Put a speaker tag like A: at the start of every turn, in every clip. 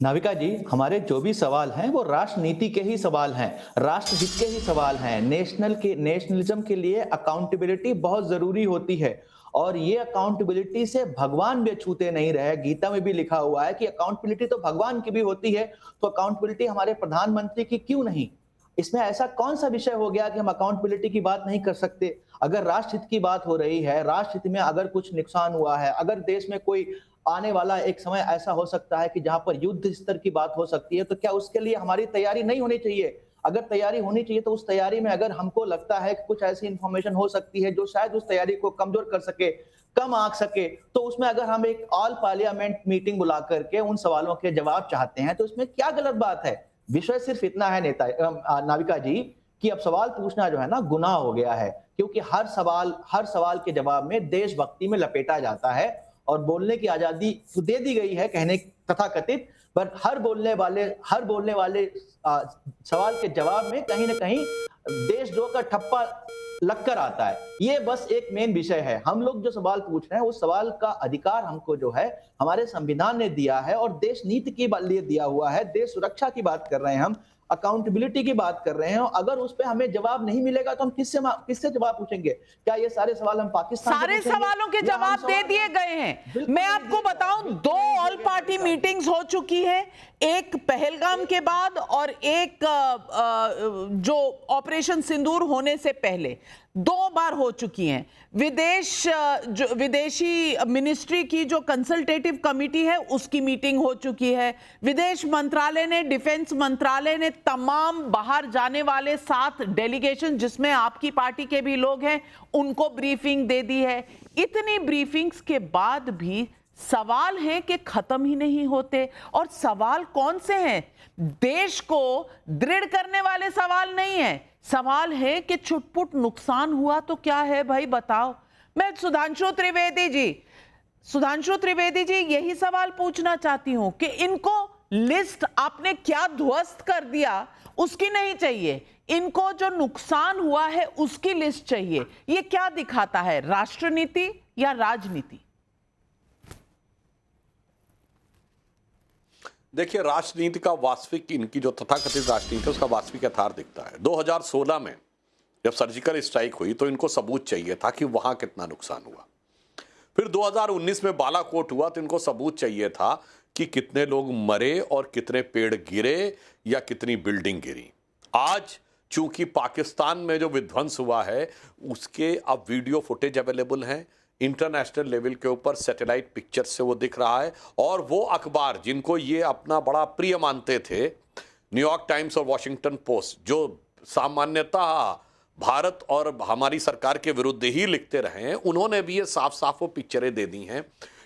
A: नाविका जी, हमारे जो भी सवाल हैं वो राष्ट्रनीति के ही सवाल हैं, राष्ट्रहित के ही सवाल हैं। नेशनलिज्म के लिए अकाउंटेबिलिटी बहुत जरूरी होती है और ये अकाउंटेबिलिटी से भगवान भी अछूते नहीं रहे। गीता में भी लिखा हुआ है कि अकाउंटेबिलिटी तो भगवान की भी होती है, तो अकाउंटेबिलिटी हमारे प्रधानमंत्री की क्यों नहीं? इसमें ऐसा कौन सा विषय हो गया कि हम अकाउंटेबिलिटी की बात नहीं कर सकते? अगर राष्ट्रहित की बात हो रही है, राष्ट्रहित में अगर कुछ नुकसान हुआ है, अगर देश में कोई आने वाला एक समय ऐसा हो सकता है कि जहां पर युद्ध स्तर की बात हो सकती है, तो क्या उसके लिए हमारी तैयारी नहीं होनी चाहिए? अगर तैयारी होनी चाहिए तो उस तैयारी में अगर हमको लगता है कि कुछ ऐसी इंफॉर्मेशन हो सकती है जो शायद उस तैयारी को कमजोर कर सके, कम आंक सके, तो उसमें अगर हम एक ऑल पार्लियामेंट मीटिंग बुला करके उन सवालों के जवाब चाहते हैं तो इसमें क्या गलत बात है? विषय सिर्फ इतना है नाविका जी, कि अब सवाल पूछना जो है ना गुनाह हो गया है, क्योंकि हर सवाल के जवाब में देशभक्ति में लपेटा जाता है और बोलने की आजादी तो दे दी गई है कहने तथाकथित, पर हर बोलने वाले सवाल के जवाब में कहीं ना कहीं देशद्रोह का ठप्पा लगकर आता है। ये बस एक मेन विषय है। हम लोग जो सवाल पूछ रहे हैं उस सवाल का अधिकार हमको जो है हमारे संविधान ने दिया है और देश नीति के लिए दिया हुआ है। देश सुरक्षा की बात कर रहे हैं, हम अकाउंटेबिलिटी की बात कर रहे हैं, और अगर उस पे हमें जवाब नहीं मिलेगा तो हम किससे जवाब पूछेंगे? क्या ये सारे सवाल हम पाकिस्तान से
B: सारे
A: पूछेंगे
B: सवालों के
A: या हम
B: जवाब दे
A: सवाल
B: दिए गए हैं।
A: बिल्कुल
B: मैं
A: नहीं
B: आपको
A: दिए गए,
B: बताऊं,
A: बिल्कुल
B: दो
A: नहीं
B: ऑल
A: दिए गए
B: पार्टी
A: नाविका।
B: मीटिंग्स हो चुकी है, एक पहलगाम के बाद और एक जो ऑपरेशन सिंदूर होने से पहले 2 बार हो चुकी हैं। विदेशी मिनिस्ट्री की जो कंसल्टेटिव कमिटी है उसकी मीटिंग हो चुकी है। विदेश मंत्रालय ने, डिफेंस मंत्रालय ने तमाम बाहर जाने वाले 7 डेलीगेशन जिसमें आपकी पार्टी के भी लोग हैं उनको ब्रीफिंग दे दी है। इतनी ब्रीफिंग्स के बाद भी सवाल हैं कि खत्म ही नहीं होते। और सवाल कौन से हैं? देश को दृढ़ करने वाले सवाल नहीं है। सवाल है कि छुटपुट नुकसान हुआ तो क्या है भाई, बताओ। मैं सुधांशु त्रिवेदी जी यही सवाल पूछना चाहती हूं कि इनको लिस्ट आपने क्या ध्वस्त कर दिया उसकी नहीं चाहिए, इनको जो नुकसान हुआ है उसकी लिस्ट चाहिए। ये क्या दिखाता है, राष्ट्रनीति या राजनीति?
C: देखिए, राजनीति का वास्तविक, इनकी जो तथाकथित राजनीति है उसका वास्तविक यथार्थ दिखता है। 2016 में जब सर्जिकल स्ट्राइक हुई तो इनको सबूत चाहिए था कि वहां कितना नुकसान हुआ। फिर 2019 में बालाकोट हुआ तो इनको सबूत चाहिए था कि कितने लोग मरे और कितने पेड़ गिरे या कितनी बिल्डिंग गिरी। आज चूंकि पाकिस्तान में जो विध्वंस हुआ है उसके अब वीडियो फुटेज अवेलेबल हैं, इंटरनेशनल लेवल के ऊपर सैटेलाइट पिक्चर से वो दिख रहा है। और वो अखबार जिनको ये अपना बड़ा प्रिय मानते थे, न्यूयॉर्क टाइम्स और वॉशिंगटन पोस्ट, जो सामान्यतः भारत और हमारी सरकार के विरुद्ध ही लिखते रहे हैं, उन्होंने भी ये साफ साफ वो पिक्चरें दे दी हैं।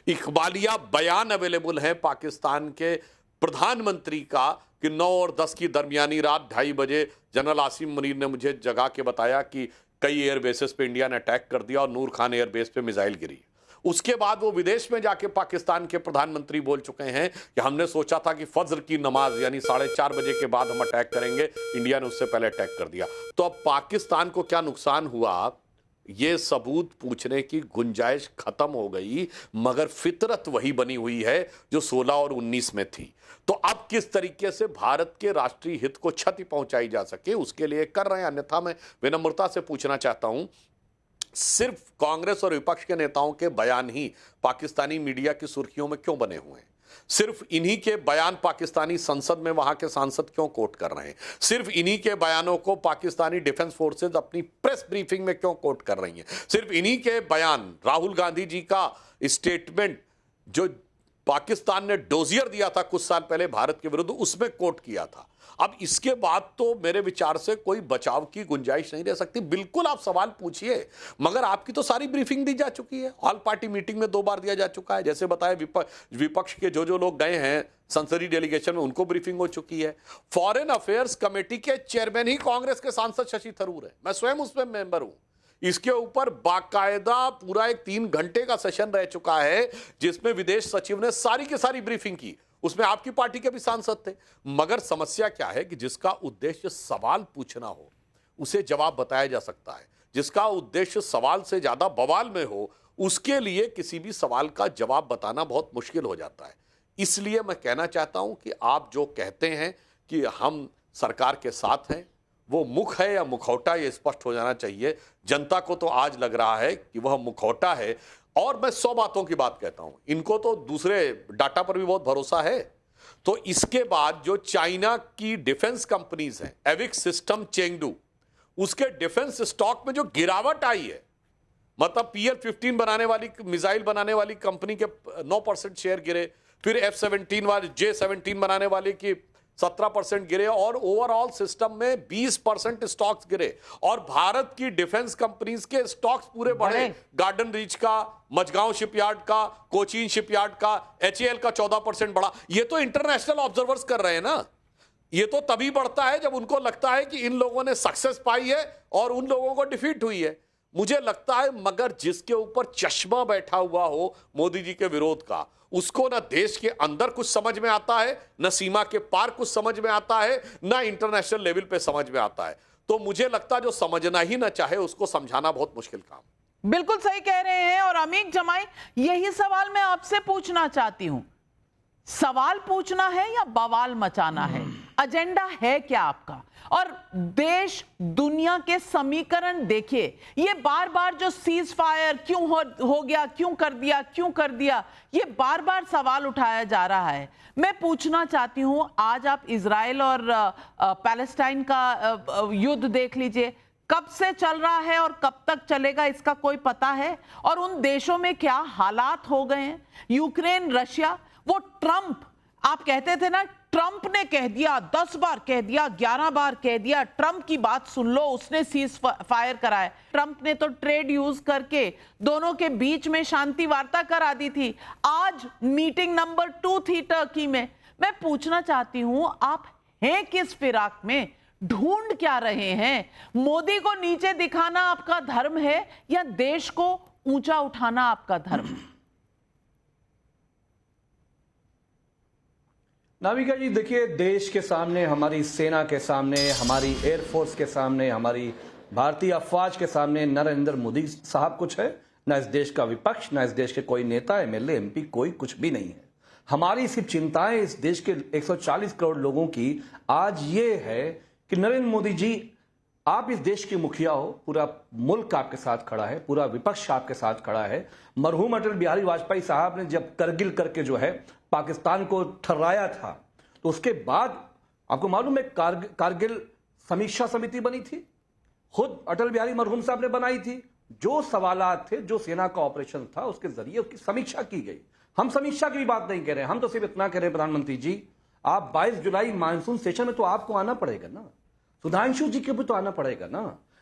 C: इकबालिया बयान अवेलेबल है पाकिस्तान के प्रधानमंत्री का कि 9 और 10 की दरमियानी रात 2:30 बजे जनरल आसिम मुनीर ने मुझे जगा के बताया कि कई एयरबेसेस पे इंडिया ने अटैक कर दिया और नूर खान एयरबेस पे मिसाइल गिरी। उसके बाद वो विदेश में जाके पाकिस्तान के प्रधानमंत्री बोल चुके हैं कि हमने सोचा था कि फज्र की नमाज यानी 4:30 बजे के बाद हम अटैक करेंगे, इंडिया ने उससे पहले अटैक कर दिया। तो अब पाकिस्तान को क्या नुकसान हुआ, ये सबूत पूछने की गुंजाइश खत्म हो गई, मगर फितरत वही बनी हुई है जो 16 और 19 में थी। तो अब किस तरीके से भारत के राष्ट्रीय हित को क्षति पहुंचाई जा सके उसके लिए कर रहे हैं। अन्यथा मैं विनम्रता से पूछना चाहता हूं, सिर्फ कांग्रेस और विपक्ष के नेताओं के बयान ही पाकिस्तानी मीडिया की सुर्खियों में क्यों बने हुए हैं? सिर्फ इन्हीं के बयान पाकिस्तानी संसद में वहां के सांसद क्यों कोट कर रहे हैं? सिर्फ इन्हीं के बयानों को पाकिस्तानी डिफेंस फोर्सेज अपनी प्रेस ब्रीफिंग में क्यों कोट कर रही हैं? सिर्फ इन्हीं के बयान, राहुल गांधी जी का स्टेटमेंट जो पाकिस्तान ने डोजियर दिया था कुछ साल पहले भारत के विरुद्ध, उसमें कोट किया था। अब इसके बाद तो मेरे विचार से कोई बचाव की गुंजाइश नहीं रह सकती। बिल्कुल आप सवाल पूछिए, मगर आपकी तो सारी ब्रीफिंग दी जा चुकी है। ऑल पार्टी मीटिंग में 2 बार दिया जा चुका है। जैसे बताया, विपक्ष के जो लोग गए हैं संसदीय डेलीगेशन में उनको ब्रीफिंग हो चुकी है। फॉरेन अफेयर्स कमेटी के चेयरमैन ही कांग्रेस के सांसद शशि थरूर है, मैं स्वयं उसमें मेंबर हूं। इसके ऊपर बाकायदा पूरा एक 3 घंटे का सेशन रह चुका है जिसमें विदेश सचिव ने सारी की सारी ब्रीफिंग की। उसमें आपकी पार्टी के भी सांसद थे। मगर समस्या क्या है कि जिसका उद्देश्य सवाल पूछना हो उसे जवाब बताया जा सकता है, जिसका उद्देश्य सवाल से ज्यादा बवाल में हो उसके लिए किसी भी सवाल का जवाब बताना बहुत मुश्किल हो जाता है। इसलिए मैं कहना चाहता हूं कि आप जो कहते हैं कि हम सरकार के साथ हैं, वो मुख है या मुखौटा, ये स्पष्ट हो जाना चाहिए। जनता को तो आज लग रहा है कि वह मुखौटा है। और मैं 100 बातों की बात कहता हूं, इनको तो दूसरे डाटा पर भी बहुत भरोसा है। तो इसके बाद जो चाइना की डिफेंस कंपनीज हैं, एविक्स सिस्टम, चेंगडू, उसके डिफेंस स्टॉक में जो गिरावट आई है, मतलब PL-15 बनाने वाली, मिसाइल बनाने वाली कंपनी के 9% शेयर गिरे, फिर F-17 वाली, J-17 बनाने वाली की 17% गिरे, और ओवरऑल सिस्टम में 20% स्टॉक्स गिरे। और भारत की डिफेंस कंपनीज के स्टॉक्स पूरे बढ़े। गार्डन रीच का, मझगांव शिपयार्ड का, कोचीन शिपयार्ड का, HAL का 14% बढ़ा। ये तो इंटरनेशनल ऑब्जर्वर्स कर रहे हैं ना। ये तो तभी बढ़ता है जब उनको लगता है कि इन लोगों ने सक्सेस पाई है और उन लोगों को डिफीट हुई है। मुझे लगता है मगर जिसके ऊपर चश्मा बैठा हुआ हो मोदी जी के विरोध का, उसको ना देश के अंदर कुछ समझ में आता है, ना सीमा के पार कुछ समझ में आता है, ना इंटरनेशनल लेवल पे समझ में आता है। तो मुझे लगता है जो समझना ही ना चाहे उसको समझाना बहुत मुश्किल काम।
B: बिल्कुल सही कह रहे हैं। और अमीक जमाई, यही सवाल मैं आपसे पूछना चाहती हूं, सवाल पूछना है या बवाल मचाना है? एजेंडा है क्या आपका? और देश दुनिया के समीकरण देखिए, ये बार बार जो सीज फायर क्यों हो गया, क्यों कर दिया, ये बार बार सवाल उठाया जा रहा है। मैं पूछना चाहती हूं, आज आप इजराइल और पैलेस्टाइन का युद्ध देख लीजिए, कब से चल रहा है और कब तक चलेगा इसका कोई पता है? और उन देशों में क्या हालात हो गए हैं। यूक्रेन, रशिया, वो ट्रंप, आप कहते थे ना, ट्रंप ने कह दिया, 10 बार कह दिया, 11 बार कह दिया, ट्रंप की बात सुन लो, उसने सीज फायर कराया। ट्रंप ने तो ट्रेड यूज करके दोनों के बीच में शांति वार्ता करा दी थी। आज मीटिंग नंबर 2 थी टर्की में। मैं पूछना चाहती हूं, आप हैं किस फिराक में, ढूंढ क्या रहे हैं? मोदी को नीचे दिखाना आपका धर्म है या देश को ऊंचा उठाना आपका धर्म?
D: नाविका जी, देखिए, देश के सामने, हमारी सेना के सामने, हमारी एयरफोर्स के सामने, हमारी भारतीय अफवाज के सामने नरेंद्र मोदी साहब कुछ है, ना इस देश का विपक्ष, ना इस देश के कोई नेता, MLA, MP, कोई कुछ भी नहीं है। हमारी सिर्फ चिंताएं इस देश के 140 करोड़ लोगों की आज ये है कि नरेंद्र मोदी जी, आप इस देश के मुखिया हो, पूरा मुल्क आपके साथ खड़ा है, पूरा विपक्ष आपके साथ खड़ा है। मरहूम अटल बिहारी वाजपेयी साहब ने जब करगिल करके जो है पाकिस्तान को ठहराया था, तो उसके बाद आपको मालूम है कारगिल समीक्षा समिति बनी थी, खुद अटल बिहारी मरहूम साहब ने बनाई थी। जो सवालात थे, जो सेना का ऑपरेशन था, उसके जरिए उसकी समीक्षा की गई। हम समीक्षा की भी बात नहीं कह रहे, हम तो सिर्फ इतना कह रहे हैं, प्रधानमंत्री जी, आप 22 जुलाई मानसून सेशन में तो आपको आना पड़ेगा ना, सुधांशु जी के भी तो आना पड़ेगा ना।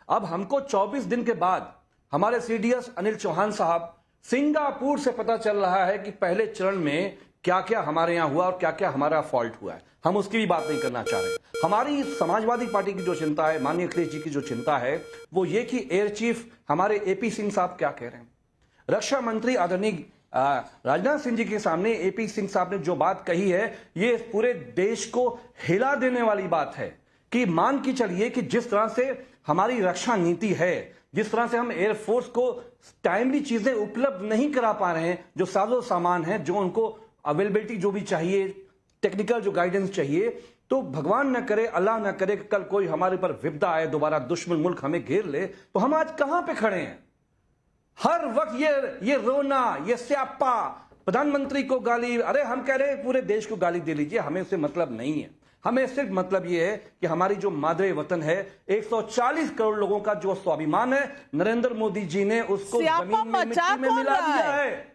D: अब हमको 24 दिन के बाद हमारे CDS अनिल चौहान साहब, सिंगापुर से पता चल रहा है कि पहले चरण में क्या क्या हमारे यहां हुआ और क्या क्या हमारा फॉल्ट हुआ है। हम उसकी भी बात नहीं करना चाह रहे। हमारी समाजवादी पार्टी की जो चिंता है, माननीय अखिलेश जी की जो चिंता है, वो ये कि एयर चीफ हमारे AP सिंह साहब क्या कह रहे हैं। रक्षा मंत्री आदरणीय राजनाथ सिंह जी के सामने AP सिंह साहब ने जो बात कही है, ये पूरे देश को हिला देने वाली बात है कि मान के चलिए कि जिस तरह से हमारी रक्षा नीति है, जिस तरह से हम एयरफोर्स को टाइमली चीजें उपलब्ध नहीं करा पा रहे हैं, जो साजो सामान है, जो उनको अवेलेबिलिटी जो भी चाहिए, टेक्निकल जो गाइडेंस चाहिए, तो भगवान न करे, अल्लाह न करे कि कल कोई हमारे पर विपदा आए, दोबारा दुश्मन मुल्क हमें घेर ले, तो हम आज कहां पे खड़े हैं? हर वक्त ये रोना, ये स्यापा, प्रधानमंत्री को गाली। अरे हम कह रहे हैं पूरे देश को गाली दे लीजिए, हमें उससे मतलब नहीं है। हमें सिर्फ मतलब ये है कि हमारी जो मादरे वतन है, 140 करोड़ लोगों का जो स्वाभिमान है, नरेंद्र मोदी जी ने उसको जमीन में मिट्टी में मिला दिया है।